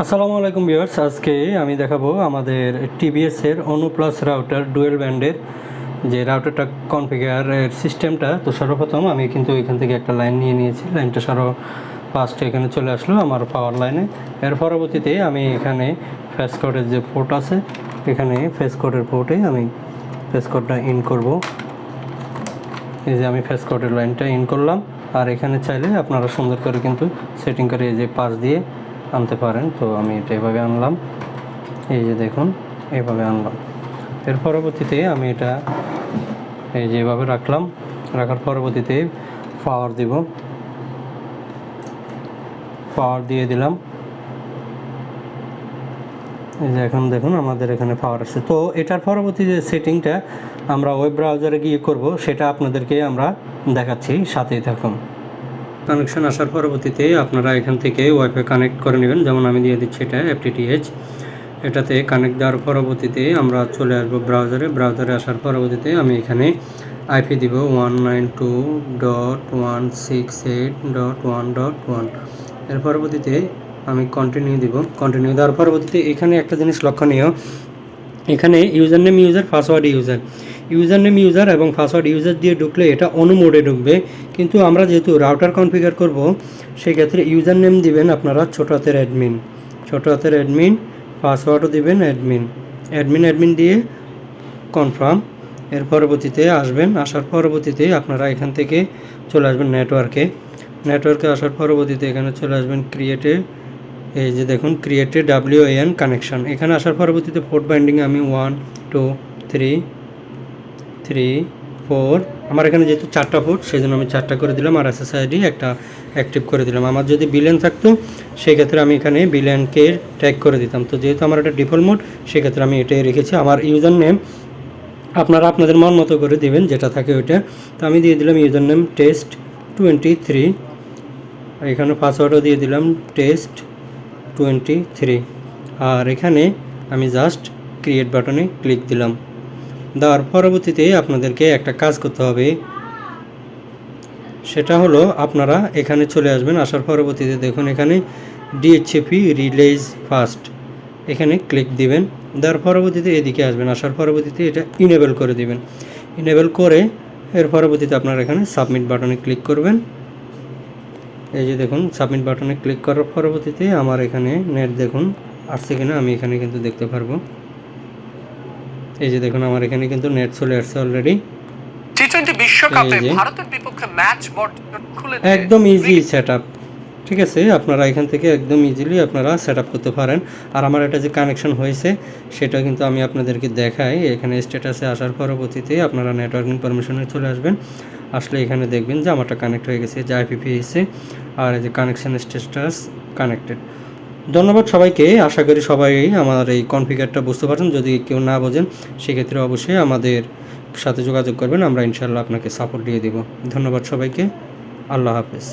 আসসালামু আলাইকুম ভিউয়ার্স, আজকে আমি দেখাবো আমাদের টিভিএস এর অনু প্লাস রাউটার ডুয়েল ব্যান্ডের যে রাউটারটা কনফিগার সিস্টেমটা। তো সর্বপ্রথম আমি কিন্তু এখান থেকে একটা লাইন নিয়ে নিয়েছি, লাইনটা ফার্স্টে এখানে চলে আসলো আমার পাওয়ার লাইনে। এর পরবর্তীতে আমি এখানে ফেস কোডের যে পোর্ট আছে, এখানে ফেস কোডের পোর্টে আমি ফেস কোডটা ইন করব। এই যে আমি ফেস কোডের লাইনটা ইন করলাম। আর এখানে চাইলে আপনারা সুন্দর করে কিন্তু সেটিং করে এই যে পাশ দিয়ে আনতে পারেন। তো আমি এটা এভাবে আনলাম, এই যে দেখুন এইভাবে আনলাম। এর পরবর্তীতে আমি এটা এই যে এভাবে রাখলাম, রাখার পরবর্তীতে পাওয়ার দিব, পাওয়ার দিয়ে দিলাম। এই যে এখন দেখুন আমাদের এখানে পাওয়ার আছে। তো এটার পরবর্তী যে সেটিংটা আমরা ওয়েব ব্রাউজারে গিয়ে করব, সেটা আপনাদেরকে আমরা দেখাচ্ছি, সাথেই থাকুন। কানেকশন আসার পরবর্তীতে আপনারা এখান থেকে ওয়াইফাই কানেক্ট করে নেবেন। যেমন আমি দিয়ে দিচ্ছি এটা FTTH। এটাতে কানেক্ট দেওয়ার পরবর্তীতে আমরা চলে আসবো ব্রাউজারে। ব্রাউজারে আসার পরবর্তীতে আমি এখানে আইপি দিব 192.168.1.1। এর পরবর্তীতে আমি কন্টিনিউ দিব। কন্টিনিউ দেওয়ার পরবর্তীতে এখানে একটা জিনিস লক্ষণীয়, এখানে user name user, password user, user name user এবং পাসওয়ার্ড ইউজার দিয়ে ঢুকলে এটা অনু মোডে ঢুকবে। কিন্তু আমরা যেহেতু রাউটার কনফিগার করব, সেই ক্ষেত্রে ইউজার নেম দিবেন আপনারা ছোটো হাতের অ্যাডমিন, ছোটো হাতের অ্যাডমিন, পাসওয়ার্ডও দিবেন অ্যাডমিন, অ্যাডমিন দিয়ে কনফার্ম। এর পরবর্তীতে আসবেন, আসার পরবর্তীতে আপনারা এখান থেকে চলে আসবেন নেটওয়ার্কে। নেটওয়ার্কে আসার পরবর্তীতে এখানে চলে আসবেন ক্রিয়েটে, এই যে দেখুন ক্রিয়েটে WAN কানেকশন। এখানে আসার পরবর্তীতে পোর্ট বাইন্ডিং আমি 1 2 3 3 4, আমার এখানে যেহেতু 4টা পোর্ট, সেই জন্য আমি 4টা করে দিলাম। আর SSID একটা অ্যাক্টিভ করে দিলাম। আমার যদি বিলেন থাকতো, সেক্ষেত্রে আমি এখানে বিলেনকে ট্যাগ করে দিতাম। তো যেহেতু আমার এটা ডিফল্ট মোড, সেক্ষেত্রে আমি এটাই রেখেছি। আমার ইউজার নেম আপনারা আপনাদের মন মতো করে দেবেন, যেটা থাকে ওইটা। তো আমি দিয়ে দিলাম ইউজার নেম টেস্ট 23। এখানে পাসওয়ার্ডও দিয়ে দিলাম টেস্ট 23। আর এখানে আমি জাস্ট ক্রিয়েট বাটনে ক্লিক দিলাম। দেওয়ার পরবর্তীতে আপনাদেরকে একটা কাজ করতে হবে, সেটা হলো আপনারা এখানে চলে আসবেন। আসার পরবর্তীতে দেখুন এখানে DHCP রিলিজ ফাস্ট, এখানে ক্লিক দিবেন। দেওয়ার পরবর্তীতে এদিকে আসবেন, আসার পরবর্তীতে এটা ইনেবল করে দিবেন। ইনেবল করে এর পরবর্তীতে আপনারা এখানে সাবমিট বাটনে ক্লিক করবেন। এই যে দেখুন সাবমিট বাটনে ক্লিক করার পরবর্তীতে আমার এখানে নেট দেখুন আসছে কিনা আমি এখানে কিন্তু দেখতে পারবো। এই যে দেখুন আমার এখানে কিন্তু নেট চলে আসছে অলরেডি। টি20 বিশ্বকাপে ভারতের বিপক্ষে ম্যাচ খুলে একদম ইজি সেটআপ, ঠিক আছে? আপনারা এখান থেকে একদম ইজিলি আপনারা সেটআপ করতে পারেন। আর আমার এটা যে কানেকশন হয়েছে, সেটা কিন্তু আমি আপনাদেরকে দেখাই। এখানে স্ট্যাটাসে আসার পরবর্তীতে আপনারা নেটওয়ার্কিং পারমিশনে চলে আসবেন। আসলে এখানে দেখবেন যে আমারটা কানেক্ট হয়ে গেছে, যে IPP এসে, আর এই যে কানেকশন স্ট্যাটাস কানেক্টেড। ধন্যবাদ সবাইকে। আশা করি সবাই আমার এই কনফিগারটা বুঝতে পারছেন। যদি কেউ না বোঝেন, সেক্ষেত্রে অবশ্যই আমাদের সাথে যোগাযোগ করবেন, আমরা ইনশাআল্লাহ আপনাকে সাপোর্ট দিয়ে দেব। ধন্যবাদ সবাইকে, আল্লাহ হাফেজ।